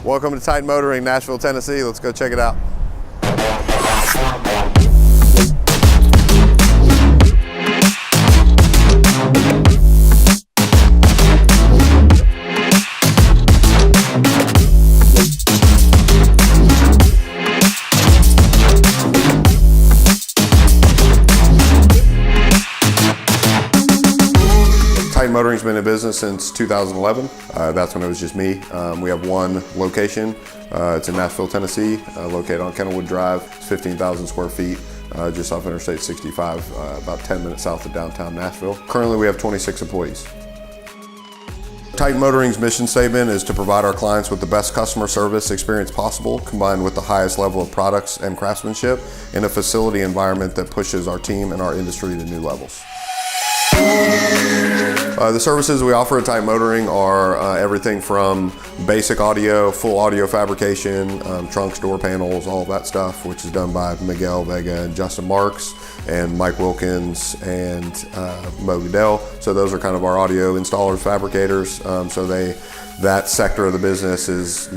Welcome to Titan Motoring, Nashville, Tennessee. Let's go check it out. Titan Motoring's been in business since 2011. That's when it was just me. We have one location. It's in Nashville, Tennessee, located on Kennelwood Drive. It's 15,000 square feet, just off Interstate 65, about 10 minutes south of downtown Nashville. Currently, we have 26 employees. Titan Motoring's mission statement is to provide our clients with the best customer service experience possible, combined with the highest level of products and craftsmanship in a facility environment that pushes our team and our industry to new levels. The services we offer at Titan Motoring are everything from basic audio, full audio fabrication, trunks, door panels, all of that stuff, which is done by Miguel Vega and Justin Marks and Mike Wilkins and Mo Goodell. So those are kind of our audio installers, fabricators. That sector of the business is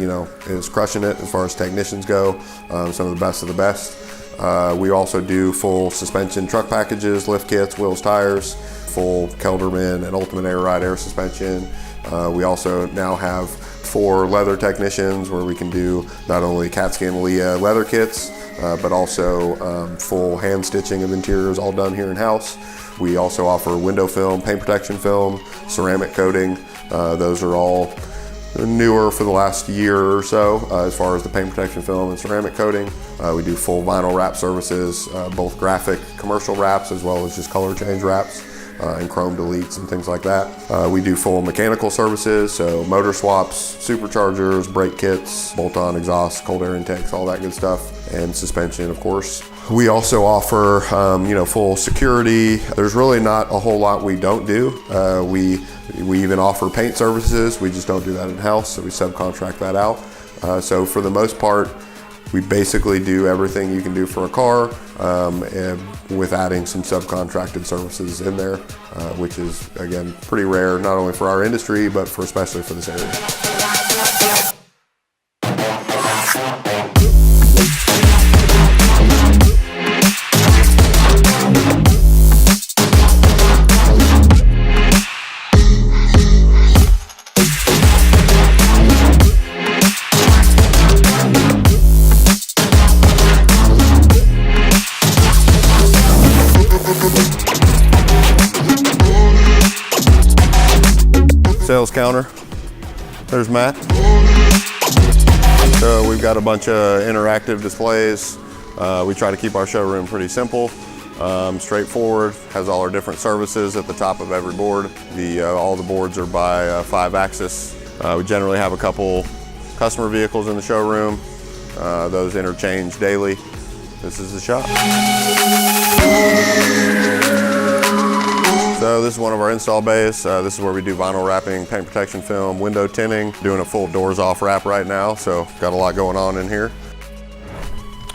crushing it as far as technicians go. Some of the best of the best. We also do full suspension truck packages, lift kits, wheels, tires, full Kelderman and Ultimate Air Ride air suspension. We also now have 4 leather technicians where we can do not only CAT scan Leah leather kits, but also full hand stitching of interiors, all done here in-house. We also offer window film, paint protection film, ceramic coating. Those are all newer for the last year or so as far as the paint protection film and ceramic coating. We do full vinyl wrap services, both graphic commercial wraps as well as just color change wraps and chrome deletes and things like that. We do full mechanical services, so motor swaps, superchargers, brake kits, bolt-on exhaust, cold air intakes, all that good stuff, and suspension, of course. We also offer full security. There's really not a whole lot we don't do. We even offer paint services. We just don't do that in-house, so we subcontract that out. So for the most part, we basically do everything you can do for a car, and with adding some subcontracted services in there, which is, again, pretty rare, not only for our industry, but especially for this area. Sales counter. There's Matt. So we've got a bunch of interactive displays. We try to keep our showroom pretty simple, straightforward. Has all our different services at the top of every board. All the boards are by 5-axis. We generally have a couple customer vehicles in the showroom. Those interchange daily. This is the shop. So this is one of our install bays. This is where we do vinyl wrapping, paint protection film, window tinting. Doing a full doors off wrap right now, so got a lot going on in here.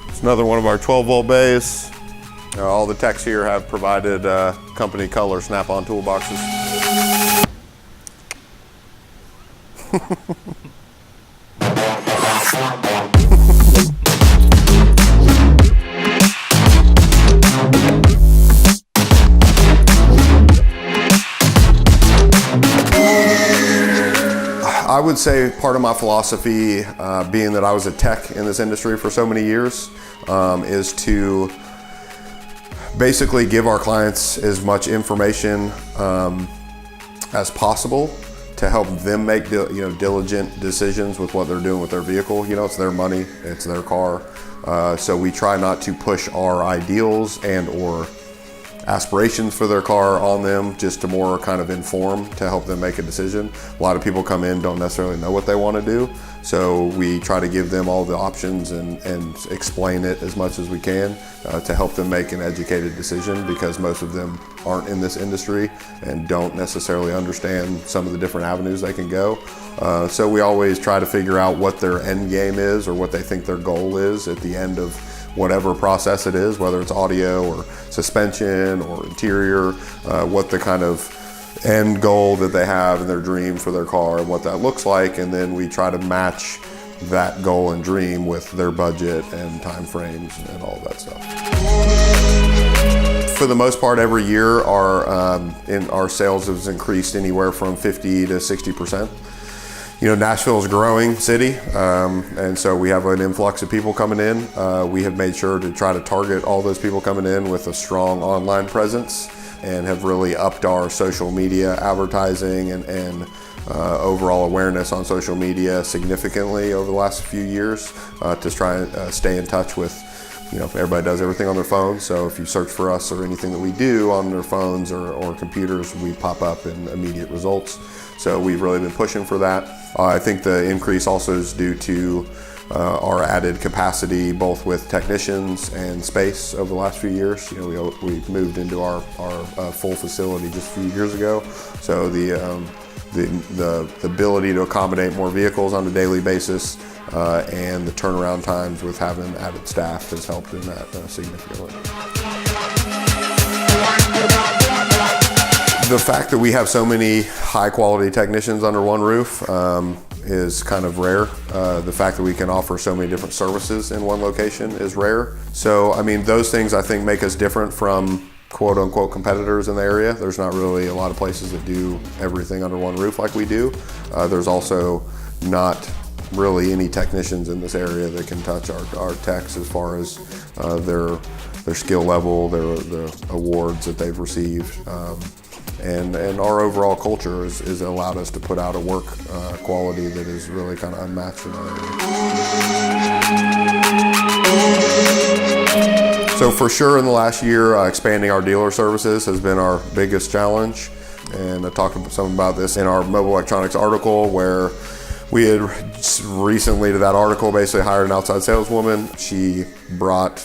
It's another one of our 12-volt bays. All the techs here have provided company color snap-on toolboxes. I would say part of my philosophy, being that I was a tech in this industry for so many years, is to basically give our clients as much information as possible to help them make diligent decisions with what they're doing with their vehicle. It's their money, it's their car. So we try not to push our ideals and or aspirations for their car on them, just to more kind of inform, to help them make a decision. A lot of people come in, don't necessarily know what they want to do, so we try to give them all the options and explain it as much as we can to help them make an educated decision, because most of them aren't in this industry and don't necessarily understand some of the different avenues they can go. So we always try to figure out what their end game is, or what they think their goal is at the end of whatever process it is, whether it's audio or suspension or interior, what the kind of end goal that they have in their dream for their car and what that looks like, and then we try to match that goal and dream with their budget and time frames and all that stuff. For the most part, every year our sales has increased anywhere from 50 to 60%. You know, Nashville is a growing city, and so we have an influx of people coming in. We have made sure to try to target all those people coming in with a strong online presence, and have really upped our social media advertising and overall awareness on social media significantly over the last few years to try and stay in touch with, you know, everybody does everything on their phones, so if you search for us or anything that we do on their phones or computers, we pop up in immediate results. So we've really been pushing for that. I think the increase also is due to our added capacity, both with technicians and space over the last few years. You know, we moved into our full facility just a few years ago, so the ability to accommodate more vehicles on a daily basis and the turnaround times with having added staff has helped in that significantly. The fact that we have so many high quality technicians under one roof is kind of rare. The fact that we can offer so many different services in one location is rare. So, I mean, those things I think make us different from quote unquote competitors in the area. There's not really a lot of places that do everything under one roof like we do. There's also not really any technicians in this area that can touch our techs as far as their skill level, their awards that they've received. And our overall culture has allowed us to put out a work quality that is really kind of unmatched in our area. So for sure in the last year, expanding our dealer services has been our biggest challenge. And I talked some about this in our mobile electronics article, where we had recently to that article basically hired an outside saleswoman. She brought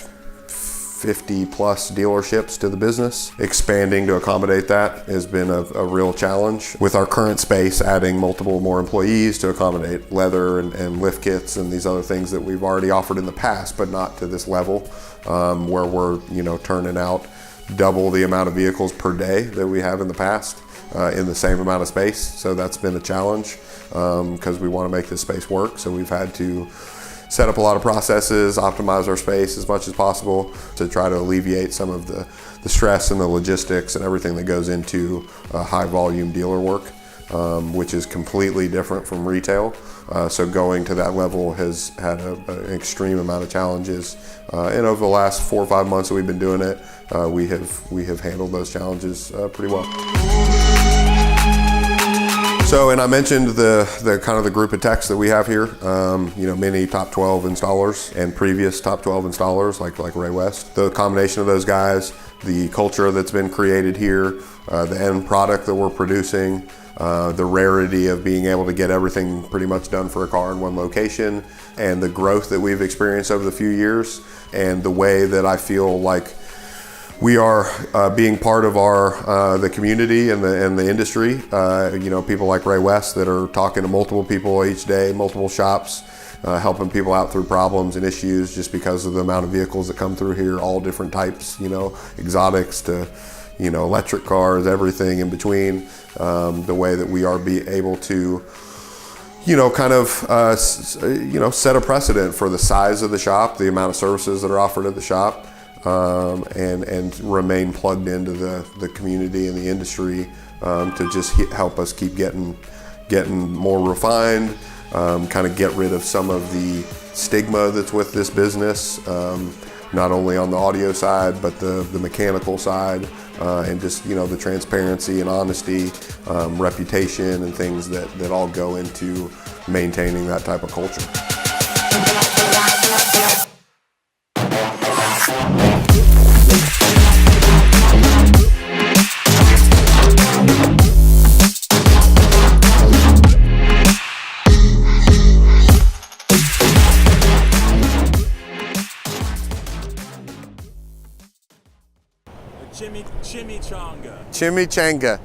50 plus dealerships to the business. Expanding to accommodate that has been a real challenge. With our current space, adding multiple more employees to accommodate leather and lift kits and these other things that we've already offered in the past, but not to this level, where we're, you know, turning out double the amount of vehicles per day that we have in the past in the same amount of space. So that's been a challenge because we want to make this space work. So we've had to set up a lot of processes, optimize our space as much as possible to try to alleviate some of the stress and the logistics and everything that goes into high volume dealer work, which is completely different from retail. So going to that level has had an extreme amount of challenges. And over the last 4 or 5 months that we've been doing it, we have handled those challenges pretty well. So, and I mentioned the kind of the group of techs that we have here. You know, many top 12 installers and previous top 12 installers like Ray West. The combination of those guys, the culture that's been created here, the end product that we're producing, the rarity of being able to get everything pretty much done for a car in one location, and the growth that we've experienced over the few years, and the way that I feel like we are being part of the community and the industry. You know, people like Ray West that are talking to multiple people each day, multiple shops, helping people out through problems and issues just because of the amount of vehicles that come through here, all different types, you know, exotics to, you know, electric cars, everything in between. The way that we are able to, you know, kind of, you know, set a precedent for the size of the shop, the amount of services that are offered at the shop. And remain plugged into the community and the industry to just help us keep getting more refined, kind of get rid of some of the stigma that's with this business, not only on the audio side, but the mechanical side, and just, you know, the transparency and honesty, reputation and things that all go into maintaining that type of culture. Chimichanga.